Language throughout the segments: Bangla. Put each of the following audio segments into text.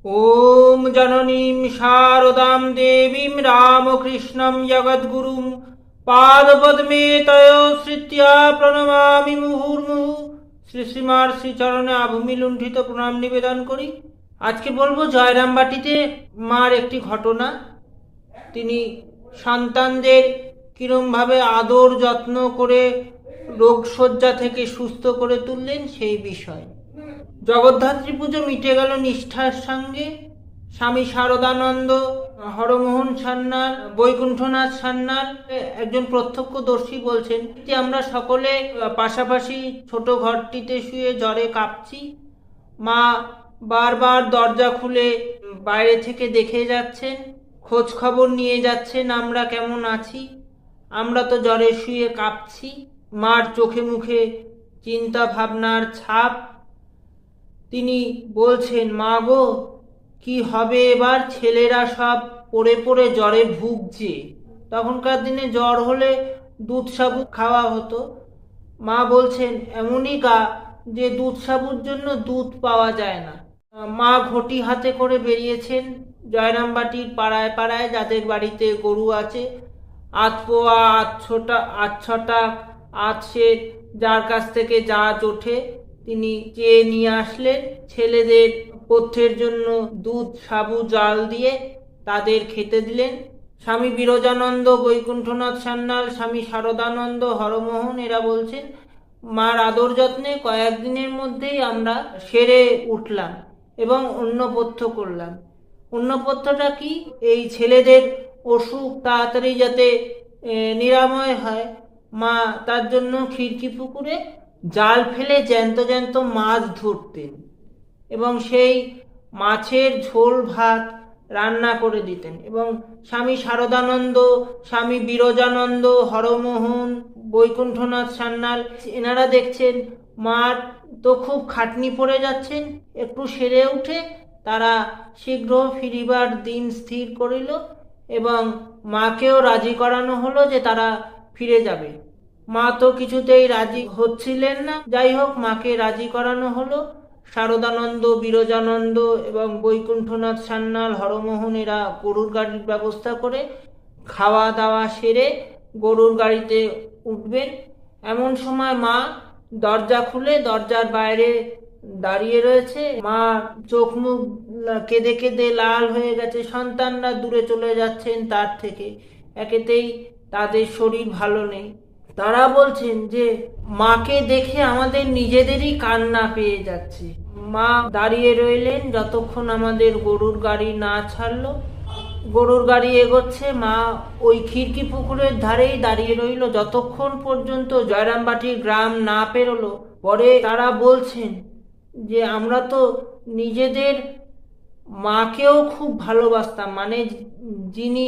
ওম জননীম শারদাম দেবীম রামকৃষ্ণম জগদ্গুরুম পাদপদ্মে তয় শ্রিত্যা প্রণমামি মুহুর্মুহু। শ্রী শ্রীমার শ্রীচরণে আভূমি লুণ্ঠিত প্রণাম নিবেদন করি। আজকে বলবো জয়রামবাটিতে মার একটি ঘটনা। তিনি সন্তানদের কিরমভাবে আদর যত্ন করে রোগশয্যা থেকে সুস্থ করে তুললেন সেই বিষয়। জগদ্ধাত্রী পুজো মিটে গেল নিষ্ঠার সঙ্গে। স্বামী শারদানন্দ, হরমোহন সান্যাল, বৈকুণ্ঠনাথ সান্যাল একজন প্রত্যক্ষদর্শী বলছেন যে আমরা সকলে পাশাপাশি ছোট ঘরটিতে শুয়ে জ্বরে কাঁপছি। মা বারবার দরজা খুলে বাইরে থেকে দেখে যাচ্ছেন, খোঁজ খবর নিয়ে যাচ্ছেন আমরা কেমন আছি। আমরা তো জ্বরে শুয়ে কাঁপছি। মার চোখে মুখে চিন্তা ভাবনার ছাপ। তিনি বলছেন, মা গো, কি হবে এবার? ছেলেরা সব পড়ে পড়ে জ্বরে ভুগছে। তখনকার দিনে জ্বর হলে দুধ সাবু খাওয়া হতো। মা বলছেন, এমনই গা যে দুধ সাবুর জন্য দুধ পাওয়া যায় না। মা ঘটি হাতে করে বেরিয়েছেন জয়রামবাটির পাড়ায় পাড়ায় যাদের বাড়িতে গরু আছে। আধপোয়া, আধছটা, আধশের যার কাছ থেকে জাত ওঠে তিনি চেয়ে নিয়ে আসলেন। ছেলেদের পথ্যের জন্য দুধ সাবু জাল দিয়ে তাদের খেতে দিলেন। স্বামী বিরজানন্দ, বৈকুণ্ঠনাথ সান্যাল, স্বামী শারদানন্দ, হরমোহন এরা বলছেন, মার আদর যত্নে কয়েকদিনের মধ্যেই আমরা সেরে উঠলাম এবং অন্নপথ্য করলাম। অন্নপথ্যটা কি? এই ছেলেদের অসুখ তাড়াতাড়ি যাতে নিরাময় হয়, মা তার জন্য খিড়কি পুকুরে জাল ফেলে জ্যান্ত জ্যান্ত মাছ ধরতেন এবং সেই মাছের ঝোল ভাত রান্না করে দিতেন। এবং স্বামী শারদানন্দ, স্বামী বিরজানন্দ, হরমোহন, বৈকুণ্ঠনাথ সান্যাল এনারা দেখছেন মার তো খুব খাটনি পড়ে যাচ্ছেন, একটু সেরে উঠে তারা শীঘ্র ফিরিবার দিন স্থির করিল এবং মাকেও রাজি করানো হলো যে তারা ফিরে যাবে। মা তো কিছুতেই রাজি হচ্ছিলেন না। যাই হোক, মাকে রাজি করানো হলো। শারদানন্দ, বিরজানন্দ এবং বৈকুণ্ঠনাথ সান্যাল, হরমোহন এরা গরুর গাড়ির ব্যবস্থা করে খাওয়া দাওয়া সেরে গরুর গাড়িতে উঠবেন। এমন সময় মা দরজা খুলে দরজার বাইরে দাঁড়িয়ে রয়েছে। মা চোখ মুখ কেঁদে কেঁদে লাল হয়ে গেছে। সন্তানরা দূরে চলে যাচ্ছেন তার থেকে, একেতেই তাদের শরীর ভালো নেই। তারা বলছেন যে মাকে দেখে আমাদের নিজেদেরই কান্না পেয়ে যাচ্ছে। মা দাঁড়িয়ে রইলেন যতক্ষণ আমাদের গরুর গাড়ি না ছাড়লো। গরুর গাড়ি এগোচ্ছে, মা ওই খিড়কি পুকুরের ধারেই দাঁড়িয়ে রইল যতক্ষণ পর্যন্ত জয়রামবাটির গ্রাম না পেরোলো। পরে তারা বলছেন যে আমরা তো নিজেদের মাকেও খুব ভালোবাসতাম, মানে যিনি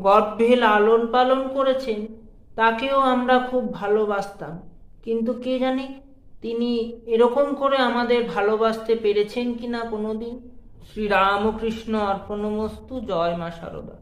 গর্ভে লালন পালন করেছেন তাকেও আমরা খুব ভালোবাসতাম, কিন্তু কে জানে তিনি এরকম করে আমাদের ভালোবাসতে পেরেছেন কিনা কোনোদিন। শ্রীরামকৃষ্ণ অর্পণমস্তু। জয় মা শারদা।